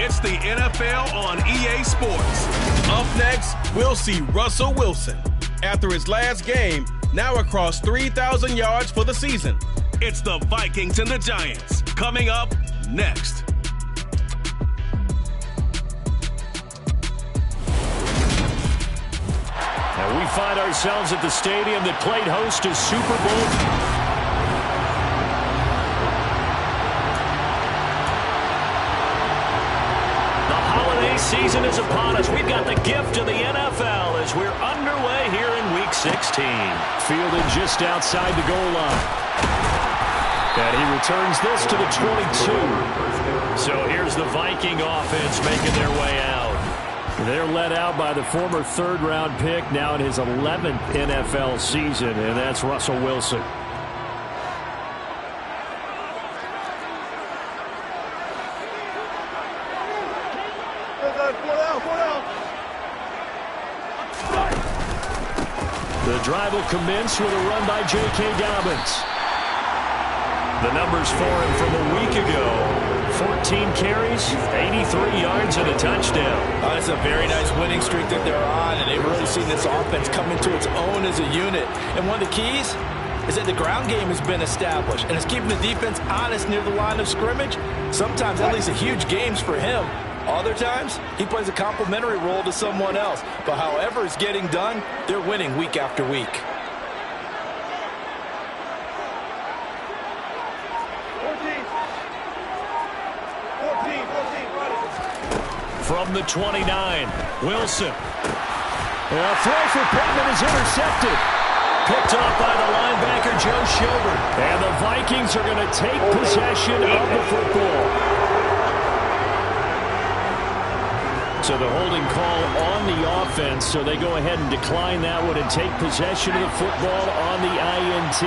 It's the NFL on EA Sports. Up next, we'll see Russell Wilson. After his last game, now across 3,000 yards for the season. It's the Vikings and the Giants. Coming up next. And we find ourselves at the stadium that played host to Super Bowl. Season is upon us. We've got the gift of the NFL as we're underway here in Week 16. Fielded just outside the goal line. And he returns this to the 22. So here's the Viking offense making their way out. They're led out by the former third-round pick, now in his 11th NFL season, and that's Russell Wilson. The drive will commence with a run by J.K. Dobbins. The numbers for him from a week ago: 14 carries, 83 yards, and a touchdown. It's a very nice winning streak that they're on, and they've really seen this offense come into its own as a unit. And one of the keys is that the ground game has been established, and it's keeping the defense honest near the line of scrimmage. Sometimes that leads to huge games for him. Other times, he plays a complementary role to someone else. But however it's getting done, they're winning week after week. From the 29, Wilson. A throw for Pittman is intercepted. Picked off by the linebacker, Joe Schobert. And the Vikings are going to take possession of the football. So the holding call on the offense, so they go ahead and decline that one and take possession of the football on the INT.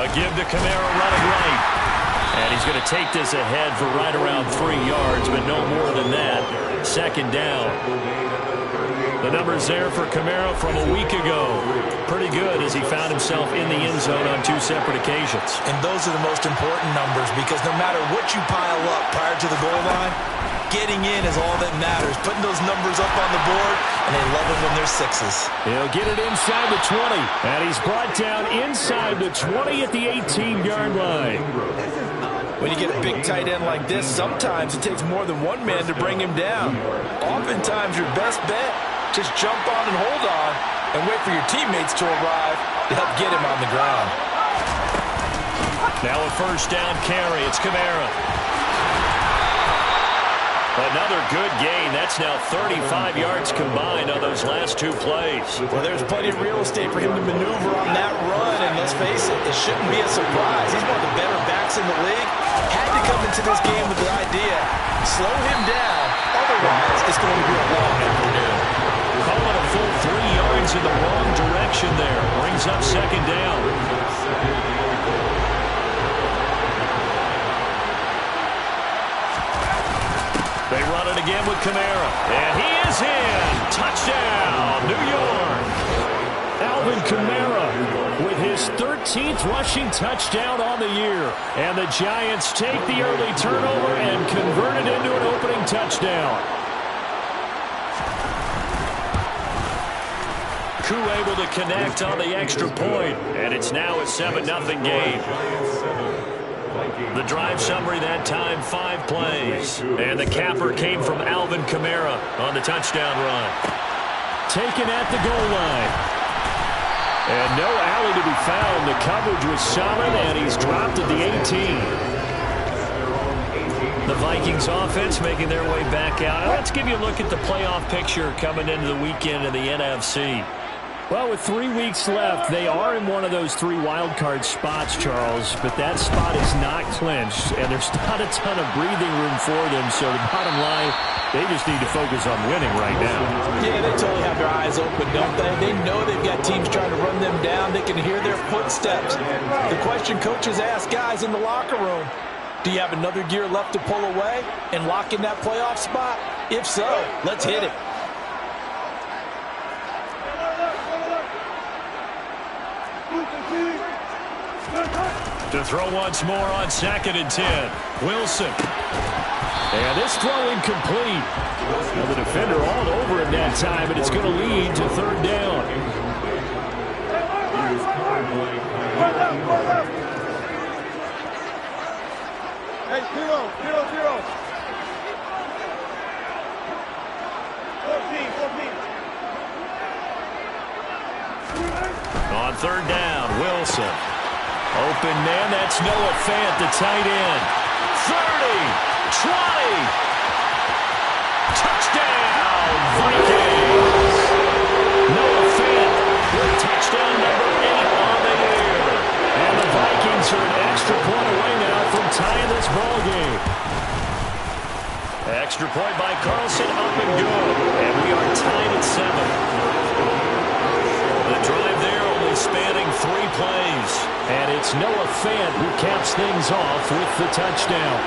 A give to Kamara running right. And he's going to take this ahead for right around 3 yards, but no more than that. Second down. The numbers there for Kamara from a week ago. Pretty good as he found himself in the end zone on 2 separate occasions. And those are the most important numbers, because no matter what you pile up prior to the goal line, getting in is all that matters. Putting those numbers up on the board, and they love it when they're sixes. He'll get it inside the 20, and he's brought down inside the 20 at the 18-yard line. When you get a big tight end like this, sometimes it takes more than one man to bring him down. Oftentimes, your best bet, just jump on and hold on and wait for your teammates to arrive to help get him on the ground. Now a first down carry. It's Kamara. Another good gain. That's now 35 yards combined on those last 2 plays. Well, there's plenty of real estate for him to maneuver on that run, and let's face it, it shouldn't be a surprise. He's one of the better backs in the league. Had to come into this game with the idea, slow him down, otherwise it's going to be a long afternoon. Call it a full 3 yards in the wrong direction there. Brings up second down. They run it again with Kamara. And he is in. Touchdown, New York. Alvin Kamara with his 13th rushing touchdown on the year. And the Giants take the early turnover and convert it into an opening touchdown. Koo able to connect on the extra point, and it's now a 7-0 game. The drive summary that time, 5 plays. And the capper came from Alvin Kamara on the touchdown run. Taken at the goal line. And no alley to be found. The coverage was solid, and he's dropped at the 18. The Vikings offense making their way back out. Now let's give you a look at the playoff picture coming into the weekend in the NFC. Well, with 3 weeks left, they are in one of those 3 wild card spots, Charles, but that spot is not clinched, and there's not a ton of breathing room for them, so the bottom line, they just need to focus on winning right now. Yeah, they totally have their eyes open, don't they? They know they've got teams trying to run them down. They can hear their footsteps. The question coaches ask guys in the locker room, do you have another gear left to pull away and lock in that playoff spot? If so, let's hit it. To throw once more on 2nd and 10. Wilson. And this throw incomplete. Now the defender all over it that time, and it's going to lead to 3rd down. Hey, 0, 0, 0. 14. On 3rd down, Wilson. Open man, that's Noah Fant, the tight end. 30, 20. Touchdown, Vikings. Noah Fant with touchdown number 8 on the year. And the Vikings are an extra point away now from tying this ball game. Extra point by Carlson, up and good. And we are tied at 7. The drive there only spanning 3 plays. And it's Noah Fant who caps things off with the touchdown.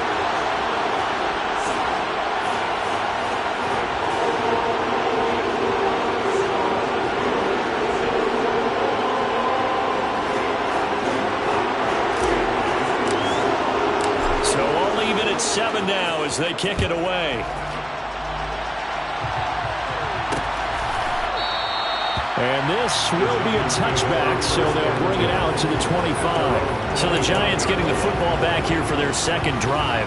So all even at 7 now as they kick it away. And this will be a touchback, so they'll bring it out to the 25. So the Giants getting the football back here for their 2nd drive.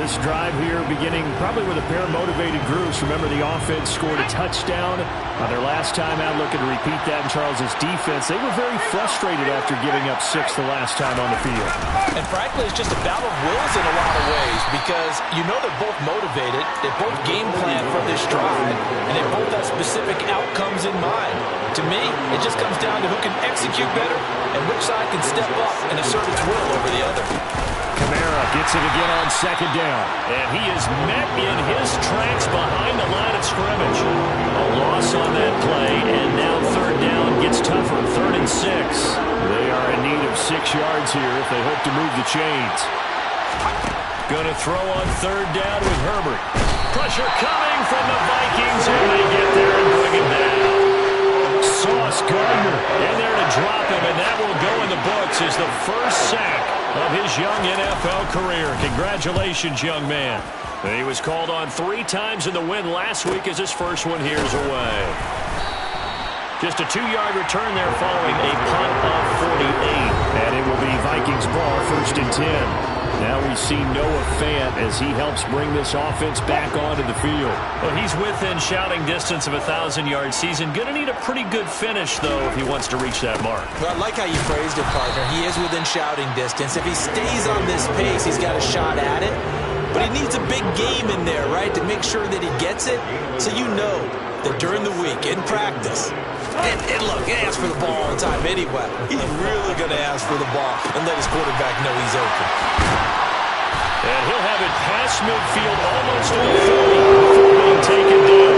This drive here beginning probably with a pair of motivated groups. Remember, the offense scored a touchdown on their last time out, looking to repeat that in Charles's defense. They were very frustrated after giving up 6 the last time on the field. And frankly, it's just a battle of wills in a lot of ways because you know they're both motivated, they both game plan for this drive, and they both have specific outcomes in mind. To me, it just comes down to who can execute better and which side can step up and assert its will over the other. Kamara gets it again on 2nd down. And he is met in his tracks behind the line of scrimmage. A loss on that play, and now 3rd down gets tougher. 3rd and 6. They are in need of 6 yards here if they hope to move the chains. Going to throw on 3rd down with Herbert. Pressure coming from the Vikings, and they get there and bring him down. Sauce Gardner in there to drop him, and that will go in the books as the first sack of his young NFL career. Congratulations, young man. He was called on 3 times in the win last week as his first one here's away. Just a 2-yard return there following a punt of 48. And it will be Vikings ball, 1st and 10. Now we see Noah Fant as he helps bring this offense back onto the field. Well, he's within shouting distance of a 1,000-yard season. Going to need a pretty good finish, though, if he wants to reach that mark. Well, I like how you phrased it, partner. He is within shouting distance. If he stays on this pace, he's got a shot at it. But he needs a big game in there, right, to make sure that he gets it. So you know that during the week, in practice, and look, he asks for the ball all the time anyway. He's really going to ask for the ball and let his quarterback know he's open. And he'll have it past midfield almost to the 40 before being taken down.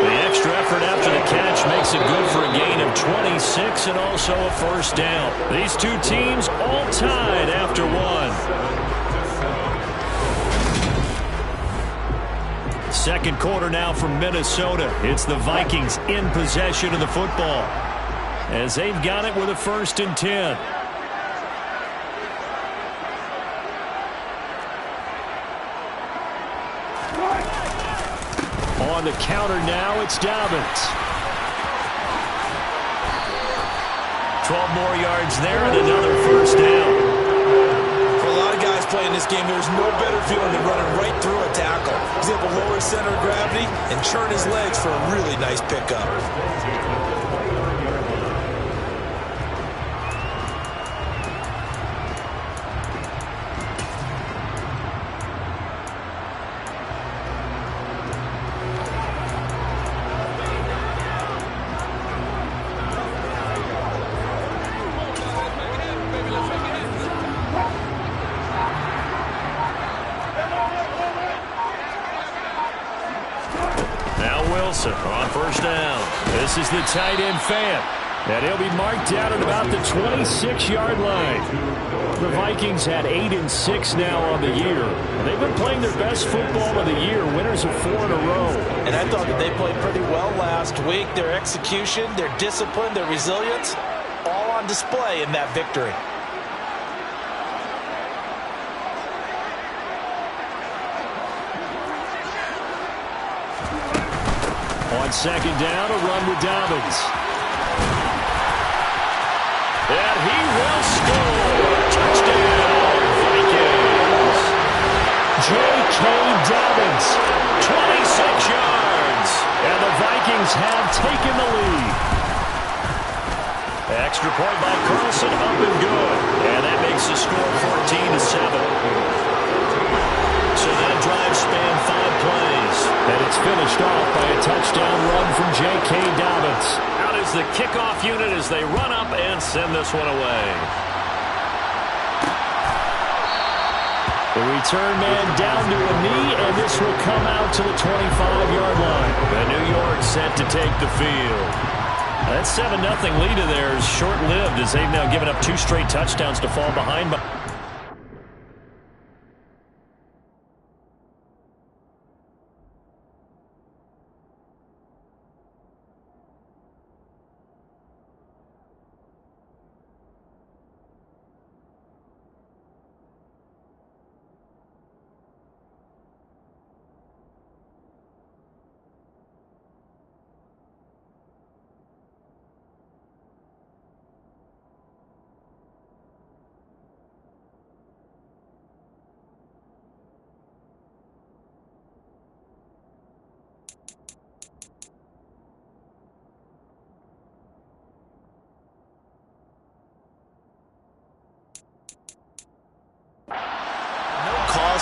The extra effort after the catch makes it good for a gain of 26 and also a 1st down. These 2 teams all tied after 1. 2nd quarter now from Minnesota. It's the Vikings in possession of the football as they've got it with a 1st and 10. On the counter now, it's Dobbins. 12 more yards there and another 1st down. For a lot of guys playing this game, there's no better feeling than running right through a tackle. He's able to lower his center of gravity and churn his legs for a really nice pickup. On 1st down. This is the tight end Fant. And he'll be marked down at about the 26-yard line. The Vikings had 8 and 6 now on the year. And they've been playing their best football of the year, winners of 4 in a row. And I thought that they played pretty well last week. Their execution, their discipline, their resilience, all on display in that victory. On second down, a run with Dobbins. And he will score. Touchdown, Vikings. J.K. Dobbins, 26 yards. And the Vikings have taken the lead. Extra point by Carlson, up and good. And that makes the score 14-7. So that drive spanned 5 plays. And it's finished off by a touchdown run from J.K. Dobbins. Out is the kickoff unit as they run up and send this one away. The return man down to a knee, and this will come out to the 25-yard line. And New York set to take the field. That 7-0 lead of theirs is short-lived as they've now given up 2 straight touchdowns to fall behind.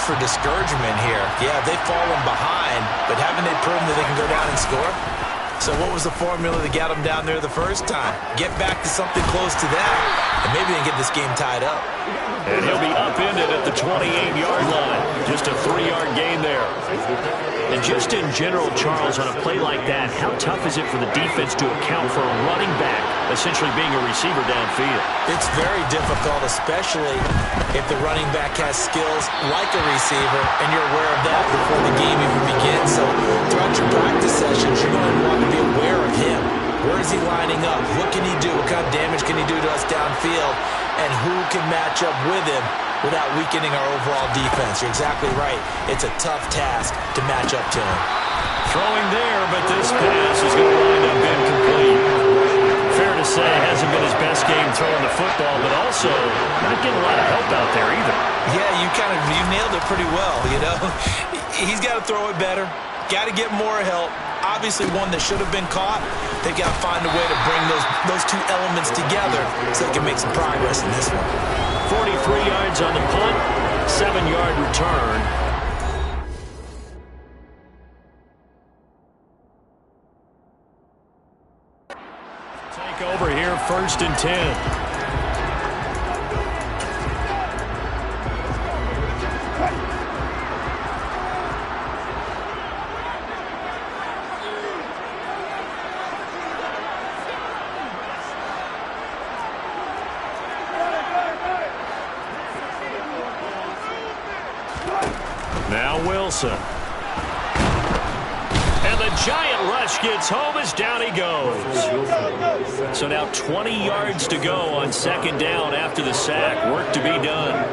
For discouragement here. Yeah, they've fallen behind, but haven't they proven that they can go down and score? So what was the formula that got them down there the first time? Get back to something close to that, and maybe they can get this game tied up. And he'll be upended at the 28-yard line. Just a 3-yard gain there. And just in general, Charles, on a play like that, how tough is it for the defense to account for a running back essentially being a receiver downfield? It's very difficult, especially if the running back has skills like a receiver, and you're aware of that before the game even begins. So throughout your practice sessions, you're going to want to be aware of him. Where is he lining up? What can he do? What kind of damage can he do to us downfield? And who can match up with him without weakening our overall defense? You're exactly right. It's a tough task to match up to him. Throwing there, but this pass is going to wind up incomplete. Fair to say, hasn't been his best game throwing the football, but also not getting a lot of help out there either. Yeah, you nailed it pretty well, you know. He's got to throw it better. Got to get more help. Obviously one that should have been caught. They've got to find a way to bring those 2 elements together so they can make some progress in this one. 43 yards on the punt, 7-yard return. Take over here, 1st and 10. Now Wilson. And the giant rush gets home as down he goes. So now 20 yards to go on 2nd down after the sack. Work to be done.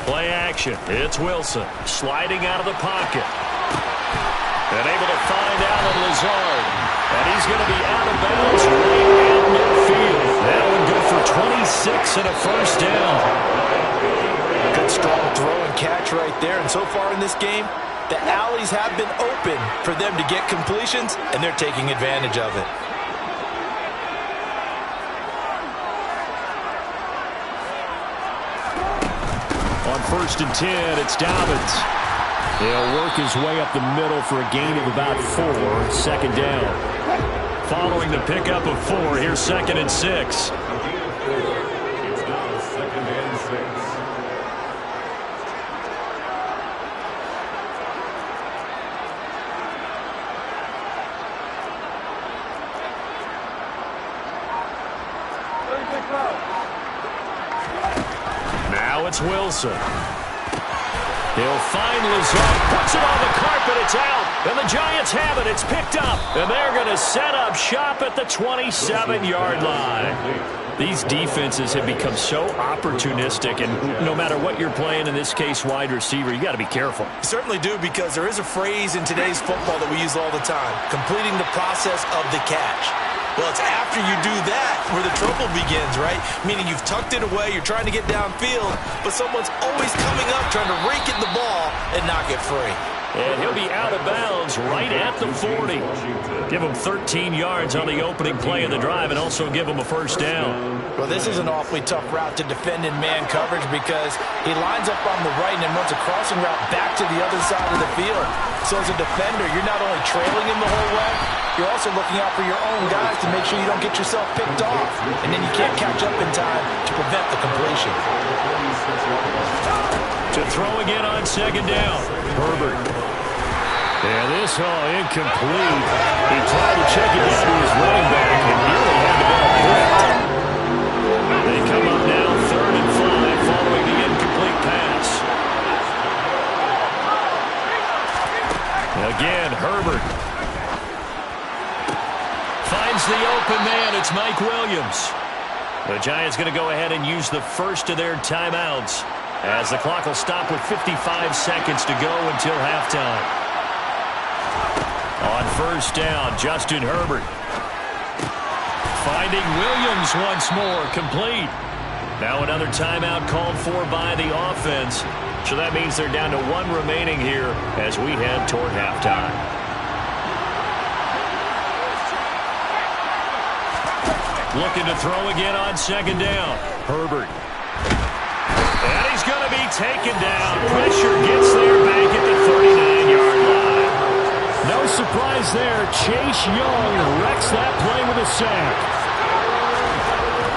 Play action. It's Wilson sliding out of the pocket. And able to find Allen Lazard. And he's going to be out of bounds right at midfield. That one good for 26 and a 1st down. Good strong throw and catch right there. And so far in this game, the alleys have been open for them to get completions, and they're taking advantage of it. On 1st and 10, it's Dobbins. He'll work his way up the middle for a gain of about 4. 2nd down. Following the pickup of 4, here's 2nd and 6. Now it's Wilson. He'll find Lazard, puts it on the carpet, it's out, and the Giants have it, it's picked up, and they're going to set up shop at the 27-yard line. These defenses have become so opportunistic, and no matter what you're playing, in this case wide receiver, you got to be careful. You certainly do, because there is a phrase in today's football that we use all the time: completing the process of the catch. Well, it's after you do that where the trouble begins, right? Meaning you've tucked it away, you're trying to get downfield, but someone's always coming up trying to rake at the ball and knock it free. And he'll be out of bounds right at the 40. Give him 13 yards on the opening play of the drive and also give him a first down. Well, this is an awfully tough route to defend in man coverage, because he lines up on the right and then runs a crossing route back to the other side of the field. So as a defender, you're not only trailing him the whole way, you're also looking out for your own guys to make sure you don't get yourself picked off. And then you can't catch up in time to prevent the completion. To throw again on second down. Herbert. And this incomplete. He tried to check it down to his running back and nearly had the ball picked. They come up now 3rd and 5 following the incomplete pass. Again, Herbert. Finds the open man. It's Mike Williams. The Giants going to go ahead and use the first of their timeouts, as the clock will stop with 55 seconds to go until halftime. On first down, Justin Herbert. Finding Williams once more, complete. Now another timeout called for by the offense. So that means they're down to 1 remaining here as we head toward halftime. Looking to throw again on second down. Herbert. And he's going to be taken down. Pressure gets there back at the 39-yard line. No surprise there. Chase Young wrecks that play with a sack.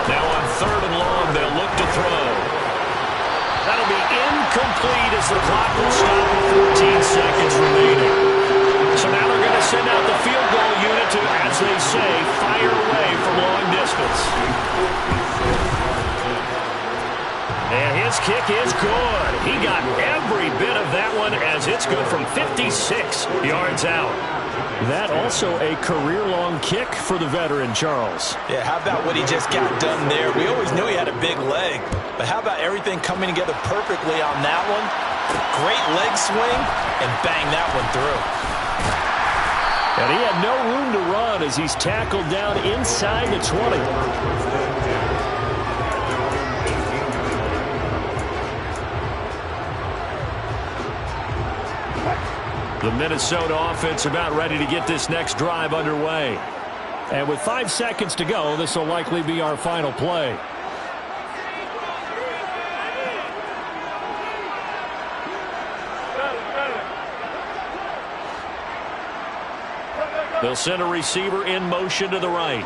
Now on 3rd and long, they'll look to throw. That'll be incomplete as the clock will stop with 14 seconds remaining. So now they're going to send out the field goal unit to, as they say, fire away from long distance. And his kick is good. He got every bit of that one, as it's good from 56 yards out. That also a career-long kick for the veteran, Charles. Yeah, how about what he just got done there? We always knew he had a big leg, but how about everything coming together perfectly on that one? Great leg swing, and bang that one through. And he had no room to run as he's tackled down inside the 20. The Minnesota offense about ready to get this next drive underway. And with 5 seconds to go, this will likely be our final play. They'll send a receiver in motion to the right.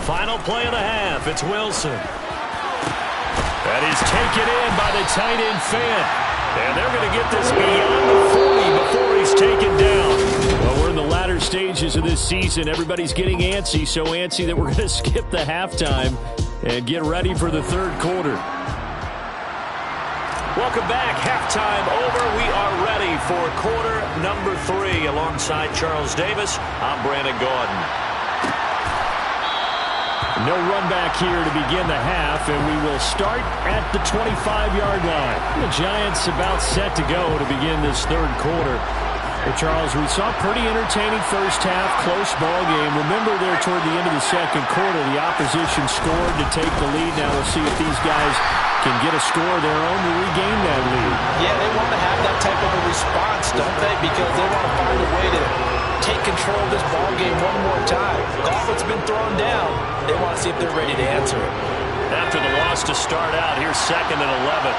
Final play of the half. It's Wilson. That is taken in by the tight end Fant. And they're going to get this beyond the 40 before he's taken down. Well, we're in the latter stages of this season. Everybody's getting antsy, so antsy that we're going to skip the halftime and get ready for the 3rd quarter. Welcome back. Halftime over. We are ready for quarter number 3. Alongside Charles Davis, I'm Brandon Gaudin. No run back here to begin the half, and we will start at the 25-yard line. The Giants about set to go to begin this 3rd quarter. Well, Charles, we saw a pretty entertaining first half, close ball game. Remember there toward the end of the 2nd quarter, the opposition scored to take the lead. Now we'll see if these guys can get a score of their own to regain that lead. Yeah, they want to have that type of a response, don't they? Because they want to find a way to take control of this ball game one more time. Gauntlet's been thrown down. They want to see if they're ready to answer it. After the loss to start out, here's 2nd and 11.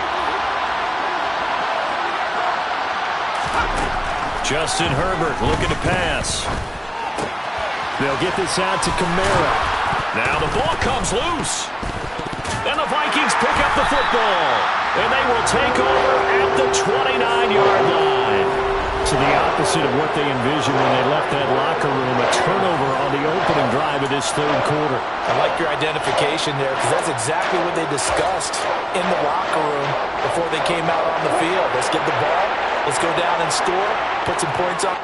Justin Herbert looking to pass. They'll get this out to Kamara. Now the ball comes loose. And the Vikings pick up the football. And they will take over at the 29-yard line. To the opposite of what they envisioned when they left that locker room. A turnover on the opening drive of this 3rd quarter. I like your identification there, because that's exactly what they discussed in the locker room before they came out on the field. Let's get the ball. Let's go down and score. Put some points up.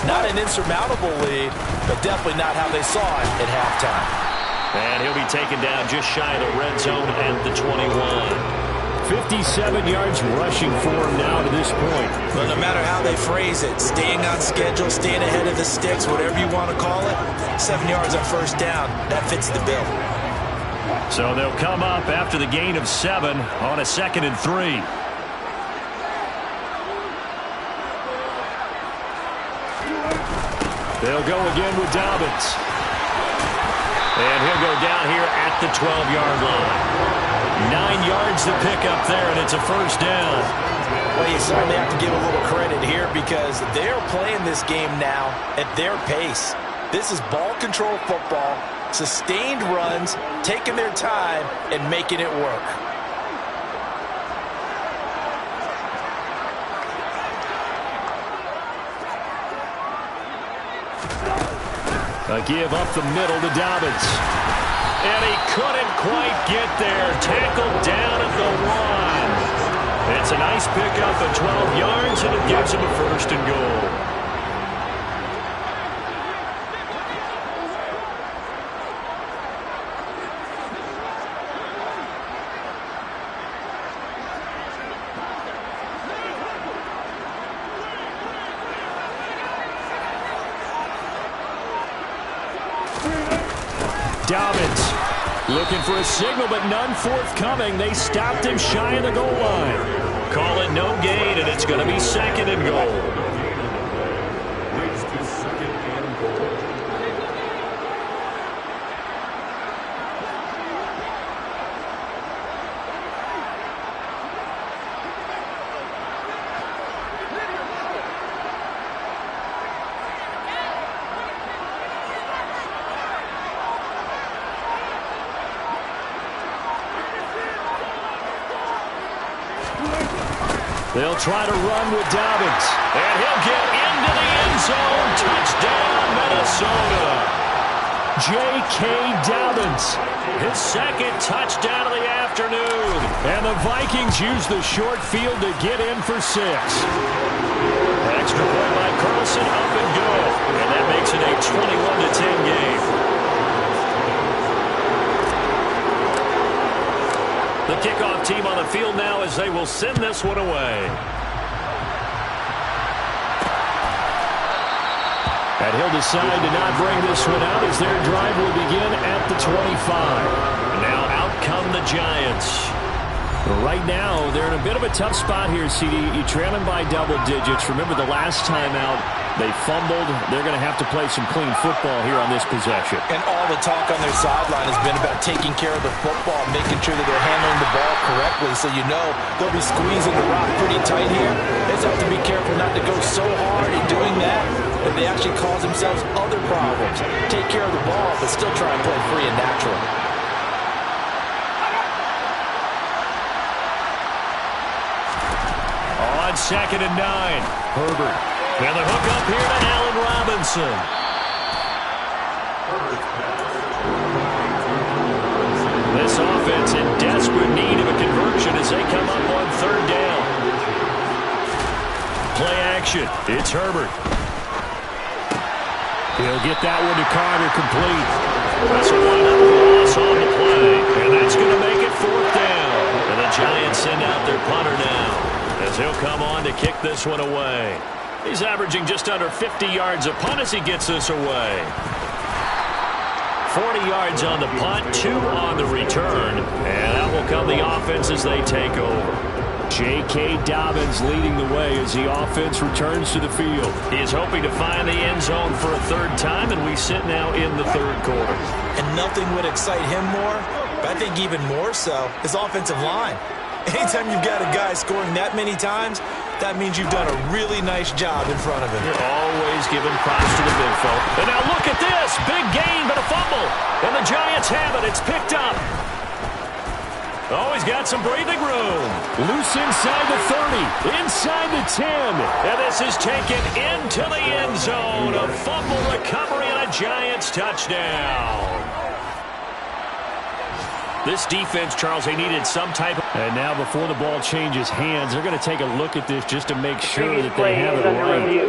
Not an insurmountable lead, but definitely not how they saw it at halftime. And he'll be taken down just shy of the red zone at the 21. 57 yards rushing for him now to this point. Well, no matter how they phrase it, staying on schedule, staying ahead of the sticks, whatever you want to call it, 7 yards on first down, that fits the bill. So they'll come up after the gain of 7 on a 2nd and 3. They'll go again with Dobbins. And he'll go down here at the 12-yard line. 9 yards to pick up there, and it's a first down. Well, you certainly have to give a little credit here because they're playing this game now at their pace. This is ball control football, sustained runs, taking their time, and making it work. A give up the middle to Dobbins. And he couldn't quite get there. Tackled down at the 1. It's a nice pickup at 12 yards, and it gives him a first and goal. Dobbins looking for a signal, but none forthcoming. They stopped him shy of the goal line. Call it no gain, and it's going to be 2nd and goal. They'll try to run with Dobbins. And he'll get into the end zone. Touchdown, Minnesota. J.K. Dobbins, his 2nd touchdown of the afternoon. And the Vikings use the short field to get in for 6. Extra point by Carlson, up and good. And that makes it a 21-10 game. The kickoff team on the field now as they will send this one away. And he'll decide to not bring this one out as their drive will begin at the 25. Now out come the Giants. Right now, they're in a bit of a tough spot here, CD. You trail them by double digits. Remember the last time out, they fumbled. They're going to have to play some clean football here on this possession. And all the talk on their sideline has been about taking care of the football, making sure that they're handling the ball correctly. So you know they'll be squeezing the rock pretty tight here. They just have to be careful not to go so hard in doing that that they actually cause themselves other problems. Take care of the ball, but still try and play free and natural. On 2nd and 9, Herbert. And the hook up here to Allen Robinson. This offense in desperate need of a conversion as they come up on 3rd down. Play action. It's Herbert. He'll get that one to Carter complete. That's a loss on the play. And that's going to make it 4th down. And the Giants send out their punter now as he'll come on to kick this one away. He's averaging just under 50 yards a punt as he gets this away. 40 yards on the punt, 2 on the return. And out will come the offense as they take over. J.K. Dobbins leading the way as the offense returns to the field. He is hoping to find the end zone for a 3rd time, and we sit now in the 3rd quarter. And nothing would excite him more, but I think even more so, his offensive line. Anytime you've got a guy scoring that many times, that means you've done a really nice job in front of him. You're always giving props to the big folk. And now look at this. Big gain, but a fumble. And the Giants have it. It's picked up. Oh, he's got some breathing room. Loose inside the 30. Inside the 10. And this is taken into the end zone. A fumble recovery and a Giants touchdown. This defense, Charles, they needed some type of... And now before the ball changes hands, they're going to take a look at this just to make sure that they have it right.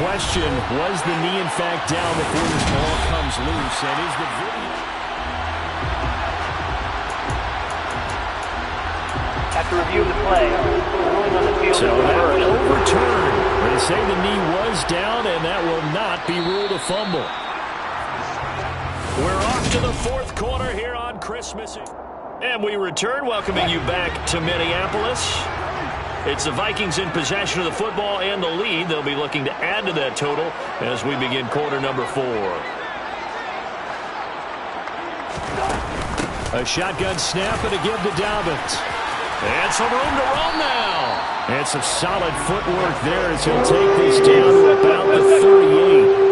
question, was the knee in fact down before this ball comes loose? And is the video... After review of the play, ruling on the field. So that one overturned. They say the knee was down, and that will not be ruled a fumble. We're off to the fourth quarter here on Christmas. And we return, welcoming you back to Minneapolis. It's the Vikings in possession of the football and the lead. They'll be looking to add to that total as we begin quarter number 4. A shotgun snap and a give to Dobbins. And some room to run now. And some solid footwork there as he'll take this down to about the 38.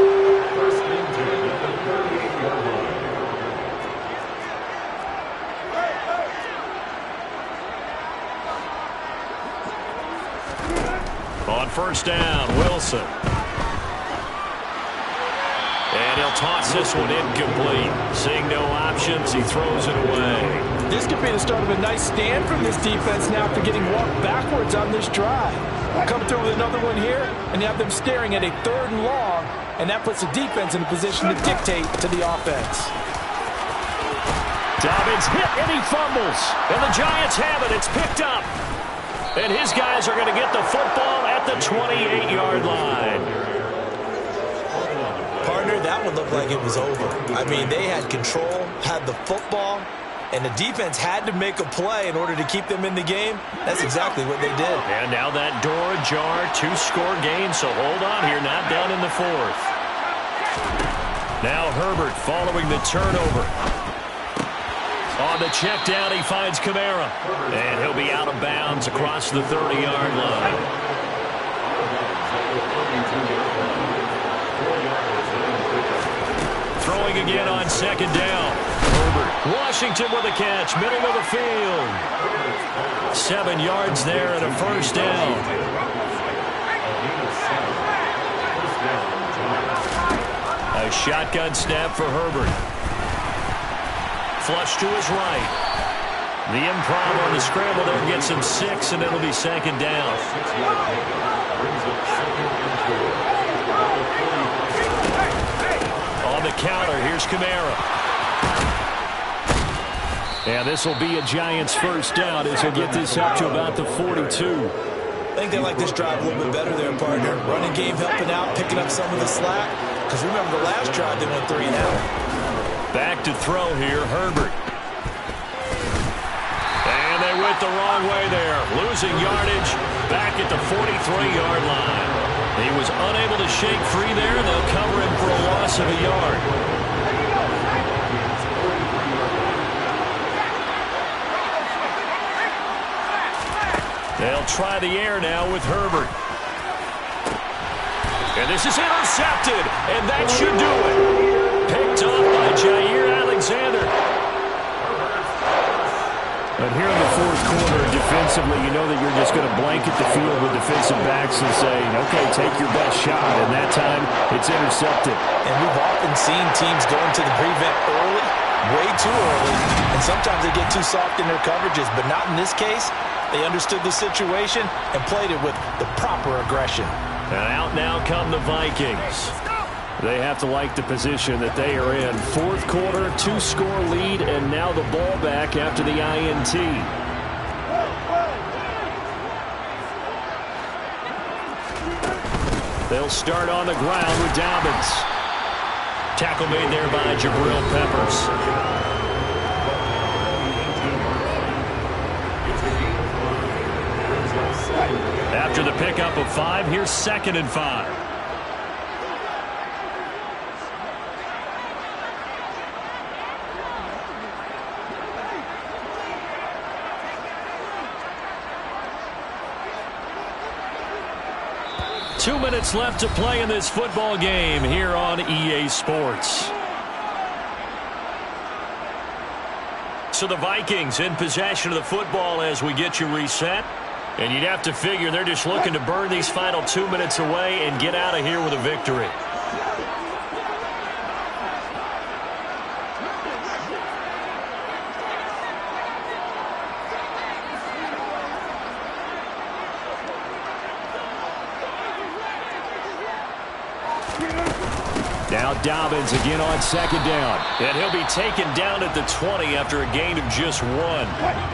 On first down, Wilson. And he'll toss this one incomplete. Seeing no options, he throws it away. This could be the start of a nice stand from this defense now after getting walked backwards on this drive. Come through with another one here, and you have them staring at a 3rd and long, and that puts the defense in a position to dictate to the offense. Dobbins hit, and he fumbles. And the Giants have it. It's picked up. And his guys are going to get the football at the 28-yard line. Partner, that one looked like it was over. I mean, they had control, had the football, and the defense had to make a play in order to keep them in the game. That's exactly what they did. And now that door ajar, 2-score game, so hold on here, not down in the 4th. Now Herbert following the turnover. On the check down, he finds Kamara. And he'll be out of bounds across the 30-yard line. Throwing again on second down. Herbert. Washington with a catch, middle of the field. 7 yards there and a first down. A shotgun snap for Herbert. Flush to his right. The improv on the scramble there gets him 6, and it'll be second down. On the counter, here's Kamara. And this will be a Giants first down as he'll get this up to about the 42. I think they like this drive a little bit better there, partner. Running game helping out, picking up some of the slack. Because remember, the last drive they went 3 and out. Back to throw here, Herbert. And they went the wrong way there. Losing yardage back at the 43-yard line. He was unable to shake free there, and they'll cover him for a loss of a yard. They'll try the air now with Herbert. And this is intercepted, and that should do it. Picked off by Jair Alexander. But here in the 4th quarter, defensively, you know that you're just going to blanket the field with defensive backs and say, okay, take your best shot. And that time, it's intercepted. And we've often seen teams go into the prevent early, way too early, and sometimes they get too soft in their coverages. But not in this case. They understood the situation and played it with the proper aggression. And out now come the Vikings. They have to like the position that they are in. 4th quarter, 2-score lead, and now the ball back after the INT. They'll start on the ground with Dobbins. Tackle made there by Jabril Peppers. After the pickup of 5, here's 2nd and 5. Two minutes left to play in this football game here on EA Sports. So the Vikings in possession of the football as we get you reset. And you'd have to figure they're just looking to burn these final 2 minutes away and get out of here with a victory. Now Dobbins again on second down. And he'll be taken down at the 20 after a gain of just 1.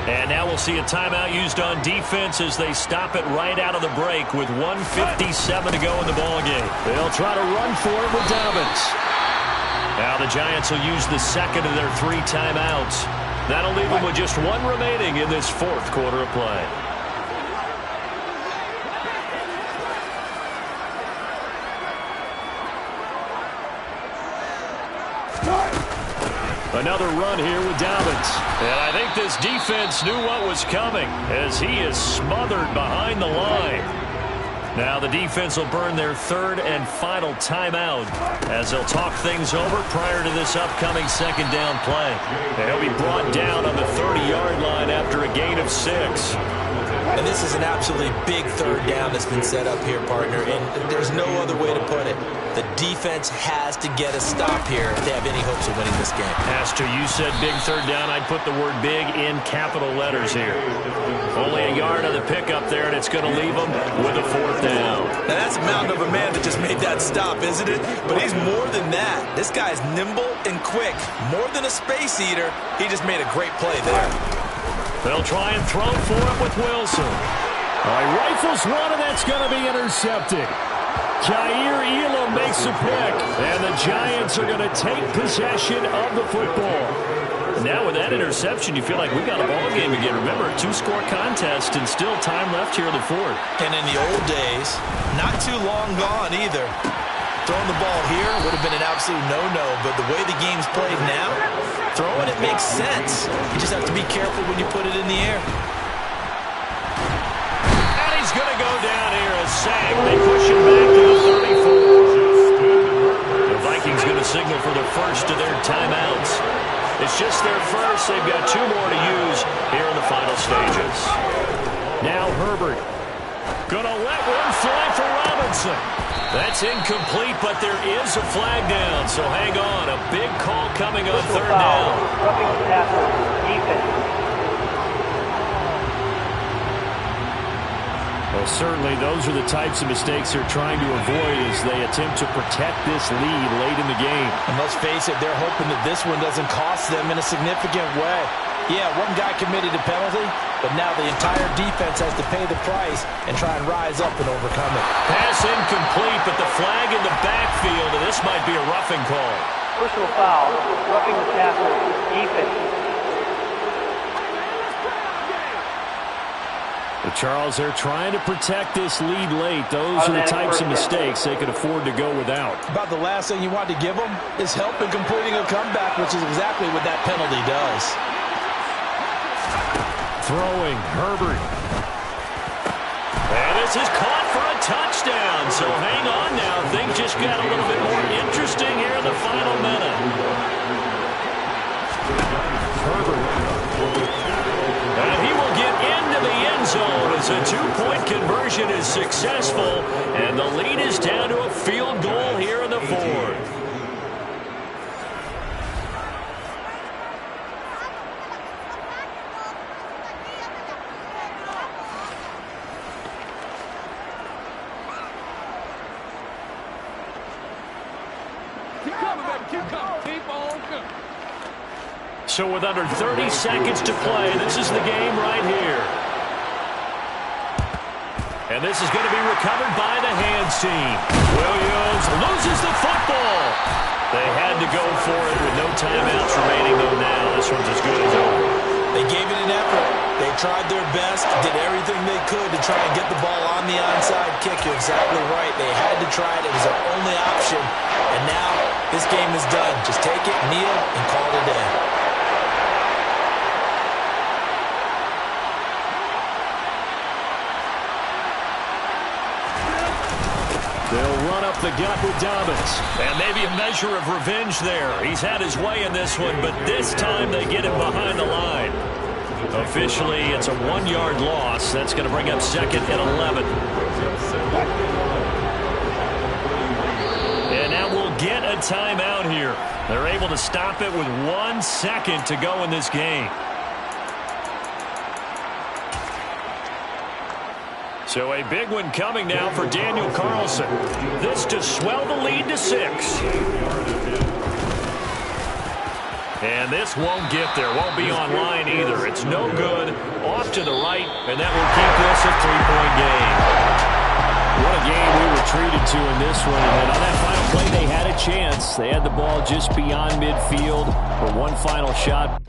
And now we'll see a timeout used on defense as they stop it right out of the break with 1:57 to go in the ballgame. They'll try to run for it with Dobbins. Now the Giants will use the second of their 3 timeouts. That'll leave them with just 1 remaining in this 4th quarter of play. Another run here with Dobbins. And I think this defense knew what was coming as he is smothered behind the line. Now the defense will burn their 3rd and final timeout as they'll talk things over prior to this upcoming 2nd down play. And he'll be brought down on the 30-yard line after a gain of 6. And this is an absolutely big 3rd down that's been set up here, partner, and there's no other way to put it. The defense has to get a stop here if they have any hopes of winning this game. Pastor, you said big 3rd down. I'd put the word big in capital letters here. Only a yard on the pickup there, and it's going to leave them with a 4th down. Now, that's a mountain of a man that just made that stop, isn't it? But he's more than that. This guy's nimble and quick. More than a space eater, he just made a great play there. They'll try and throw for it with Wilson. All right, rifles one, and that's going to be intercepted. Jair Elam makes a pick, and the Giants are going to take possession of the football. Now with that interception, you feel like we've got a ball game again. Remember, a 2-score contest and still time left here in the 4th. And in the old days, not too long gone either. Throwing the ball here would have been an absolute no-no, but the way the game's played now, throwing it makes sense. You just have to be careful when you put it in the air. And he's going to go down here, a sack. They push him back to the 34. The Vikings going to signal for the first of their timeouts. It's just their first. They've got 2 more to use here in the final stages. Now Herbert going to let one fly for Robinson. That's incomplete, but there is a flag down, so hang on. A big call coming on 3rd down. Roughing the passer, defense. Well, certainly those are the types of mistakes they're trying to avoid as they attempt to protect this lead late in the game. And let's face it, they're hoping that this one doesn't cost them in a significant way. Yeah, one guy committed a penalty, but now the entire defense has to pay the price and try and rise up and overcome it. Pass incomplete, but the flag in the backfield, and this might be a roughing call. Personal foul, roughing the passer, defense. Well, Charles, they're trying to protect this lead late. Those are the types of mistakes they could afford to go without. About the last thing you want to give them is help in completing a comeback, which is exactly what that penalty does. Throwing, Herbert. And this is caught for a touchdown. So hang on now. Things just got a little bit more interesting here in the final minute. Herbert. And he will get into the end zone as a 2-point conversion is successful. And the lead is down to a field goal here in the 4th. So with under 30 seconds to play, this is the game right here. And this is going to be recovered by the hands team. Williams loses the football. They had to go for it with no timeouts remaining, though now this one's as good as over. They gave it an effort. They tried their best, did everything they could to try and get the ball on the onside kick. You're exactly right. They had to try it. It was their only option. And now this game is done. Just take it, kneel, and call it a day. They'll run up the gut with Dobbins. And maybe a measure of revenge there. He's had his way in this one, but this time they get him behind the line. Officially, it's a 1-yard loss. That's going to bring up 2nd and 11. And now we'll get a timeout here. They're able to stop it with 1 second to go in this game. So a big one coming now for Daniel Carlson. This to swell the lead to 6. And this won't get there. Won't be online either. It's no good. Off to the right, and that will keep this a 3-point game. What a game we were treated to in this one. And on that final play, they had a chance. They had the ball just beyond midfield for one final shot.